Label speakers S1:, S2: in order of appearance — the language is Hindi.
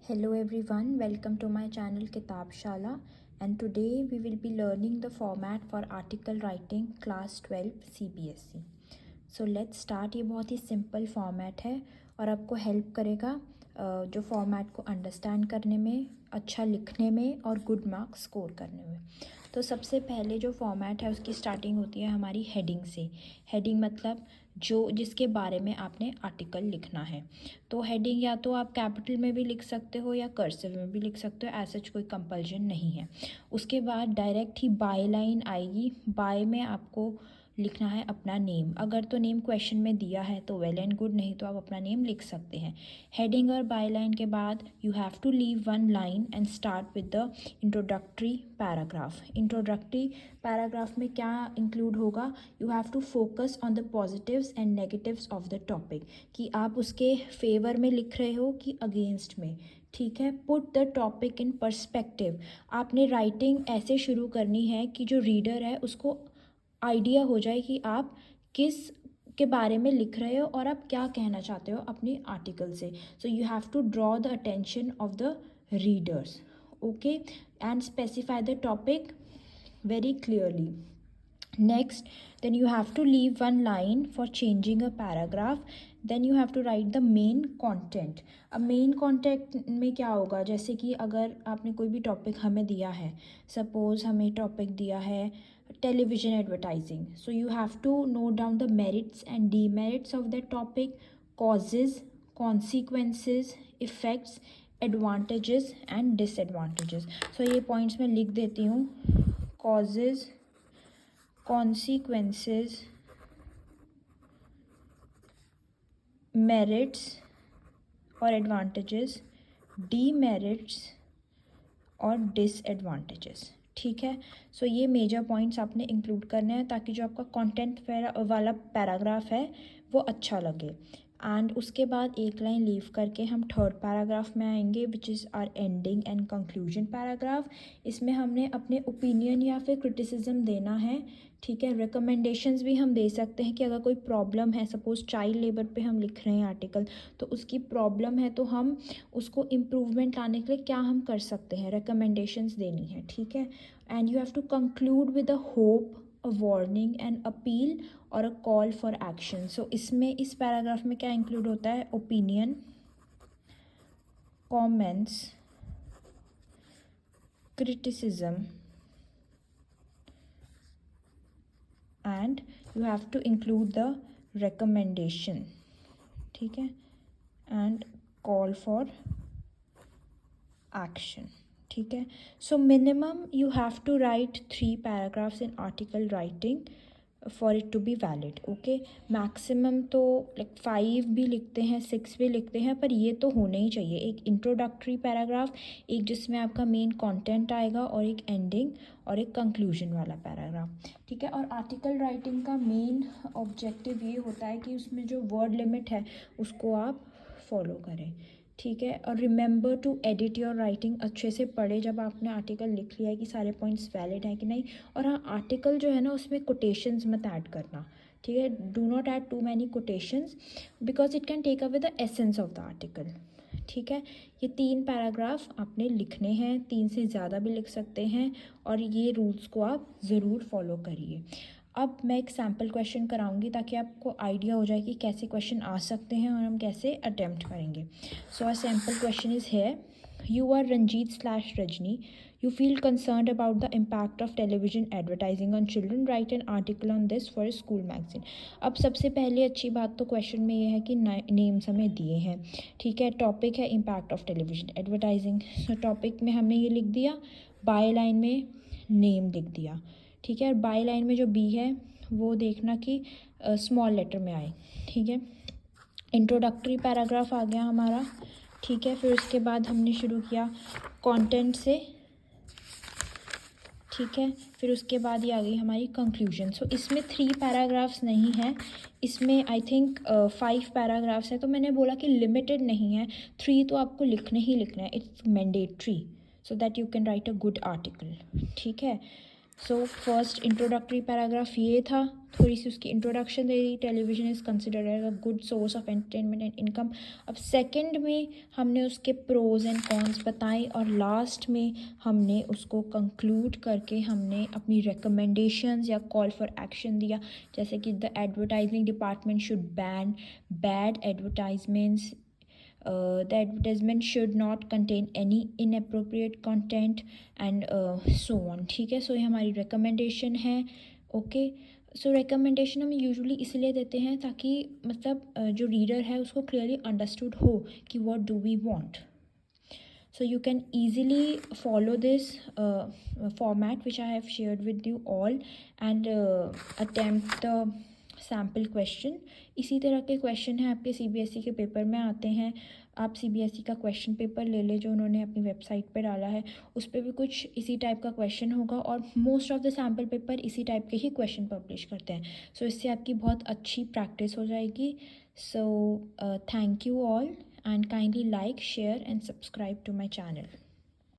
S1: Hello everyone, welcome to my channel Kitab Shala, and today we will be learning the format for article writing class 12 CBSE. So let's start। ये बहुत ही सिंपल फॉर्मेट है और आपको हेल्प करेगा जो फॉर्मेट को अंडरस्टैंड करने में, अच्छा लिखने में और गुड मार्क्स स्कोर करने में। तो सबसे पहले जो फॉर्मेट है उसकी स्टार्टिंग होती है हमारी हेडिंग से। हेडिंग मतलब जो जिसके बारे में आपने आर्टिकल लिखना है। तो हेडिंग या तो आप कैपिटल में भी लिख सकते हो या कर्सिव में भी लिख सकते हो, ऐसा कोई कंपल्शन नहीं है। उसके बाद डायरेक्ट ही बाय लाइन आएगी। बाय में आपको लिखना है अपना नेम। अगर तो नेम क्वेश्चन में दिया है तो वेल एंड गुड, नहीं तो आप अपना नेम लिख सकते हैं। हेडिंग और बाय लाइन के बाद you have to leave one line and start with the introductory paragraph. Introductory paragraph में क्या इंक्लूड होगा? You have to focus on the positives and negatives of the topic, कि आप उसके फेवर में लिख रहे हो कि अगेंस्ट में। ठीक है, put the topic in perspective. आपने राइटिंग ऐसे शुरू करनी है कि जो रीडर है उसको आइडिया हो जाए कि आप किस के बारे में लिख रहे हो और आप क्या कहना चाहते हो अपने आर्टिकल से। So you have to draw the attention of the readers, okay, and specify the topic very clearly. Next, then you have to leave one line for changing a paragraph. Then you have to write the main content. अब मेन कॉन्टेंट में क्या होगा? जैसे कि अगर आपने कोई भी टॉपिक हमें दिया है, सपोज हमें टॉपिक दिया है television advertising, so you have to note down the merits and demerits of that topic, causes, consequences, effects, advantages and disadvantages. So ये पॉइंट्स मैं लिख देती हूँ। कॉजेज, consequences, merits और advantages, demerits और disadvantages। ठीक है, सो ये मेजर पॉइंट्स आपने इंक्लूड करने हैं ताकि जो आपका कंटेंट वाला पैराग्राफ है वो अच्छा लगे। एंड उसके बाद एक लाइन लीव करके हम थर्ड पैराग्राफ में आएंगे, which is our ending and conclusion paragraph. इसमें हमने अपने ओपिनियन या फिर क्रिटिसिज्म देना है। ठीक है, रिकमेंडेशंस भी हम दे सकते हैं कि अगर कोई प्रॉब्लम है, सपोज चाइल्ड लेबर पे हम लिख रहे हैं आर्टिकल, तो उसकी प्रॉब्लम है तो हम उसको इम्प्रूवमेंट लाने के लिए क्या हम कर सकते हैं, रिकमेंडेशंस देनी है। ठीक है, and you have to conclude with a hope, a warning and appeal और a call for action. So इसमें इस पैराग्राफ में क्या इंक्लूड होता है? Opinion, comments, criticism and you have to include the recommendation. ठीक है, एंड कॉल फॉर एक्शन। ठीक है, so minimum you have to write 3 paragraphs in article writing for it to be valid. Okay, maximum तो लाइक 5 भी लिखते हैं, 6 भी लिखते हैं, पर ये तो होना ही चाहिए। एक इंट्रोडक्टरी पैराग्राफ, एक जिसमें आपका मेन कंटेंट आएगा, और एक एंडिंग और एक कंक्लूजन वाला पैराग्राफ। ठीक है, और आर्टिकल राइटिंग का मेन ऑब्जेक्टिव ये होता है कि उसमें जो वर्ड लिमिट है उसको आप फॉलो करें। ठीक है, और remember to edit your writing. अच्छे से पढ़े जब आपने आर्टिकल लिख लिया है कि सारे पॉइंट्स वैलिड हैं कि नहीं। और हाँ, आर्टिकल जो है ना उसमें कोटेशंस मत ऐड करना। ठीक है, do not add too many quotations because it can take away the essence of the article. ठीक है, ये 3 पैराग्राफ आपने लिखने हैं, 3 से ज़्यादा भी लिख सकते हैं, और ये रूल्स को आप ज़रूर फॉलो करिए। अब मैं एक सैम्पल क्वेश्चन कराऊंगी ताकि आपको आइडिया हो जाए कि कैसे क्वेश्चन आ सकते हैं और हम कैसे अटेम्प्ट करेंगे। So a sample question is है, यू आर रंजीत/रजनी, you feel concerned about the impact of television advertising on children, write an article on this for a school magazine। अब सबसे पहले अच्छी बात तो क्वेश्चन में ये है कि नेम्स हमें दिए हैं। ठीक है, टॉपिक है impact of television advertising. So topic में हमने ये लिख दिया, बाय लाइन में नेम लिख दिया। ठीक है, और बाय लाइन में जो बी है वो देखना कि स्मॉल लेटर में आए। ठीक है, इंट्रोडक्टरी पैराग्राफ आ गया हमारा। ठीक है, फिर उसके बाद हमने शुरू किया कंटेंट से। ठीक है, फिर उसके बाद ये आ गई हमारी कंक्लूजन। सो इसमें 3 पैराग्राफ्स नहीं हैं, इसमें आई थिंक 5 पैराग्राफ्स हैं। तो मैंने बोला कि लिमिटेड नहीं है, 3 तो आपको लिखने ही लिखना है, it's mandatory, so that you can write a good article. ठीक है, सो फर्स्ट इंट्रोडक्टरी पैराग्राफ ये था, थोड़ी सी उसकी इंट्रोडक्शन दे दी, television is considered as a good source of entertainment and income. अब सेकंड में हमने उसके प्रोज एंड कॉन्स बताए, और लास्ट में हमने उसको कंक्लूड करके हमने अपनी रिकमेंडेशंस या कॉल फॉर एक्शन दिया, जैसे कि the advertising department should ban bad advertisements, the advertisement should not contain any inappropriate content and so on। ठीक है, सो ये हमारी रिकमेंडेशन है। ओके, सो रिकमेंडेशन हम यूजुअली इसलिए देते हैं ताकि मतलब जो रीडर है उसको क्लियरली अंडरस्टूड हो कि what do we want. So you can easily follow this format which I have shared with you all and attempt the sample question. इसी तरह के क्वेश्चन हैं आपके सीबीएसई के पेपर में आते हैं। आप सीबीएसई का क्वेश्चन पेपर ले लें जो उन्होंने अपनी वेबसाइट पे डाला है, उस पर भी कुछ इसी टाइप का क्वेश्चन होगा, और most of the sample paper इसी टाइप के ही क्वेश्चन पब्लिश करते हैं। सो इससे आपकी बहुत अच्छी प्रैक्टिस हो जाएगी। So thank you all and kindly like, share and subscribe to my channel.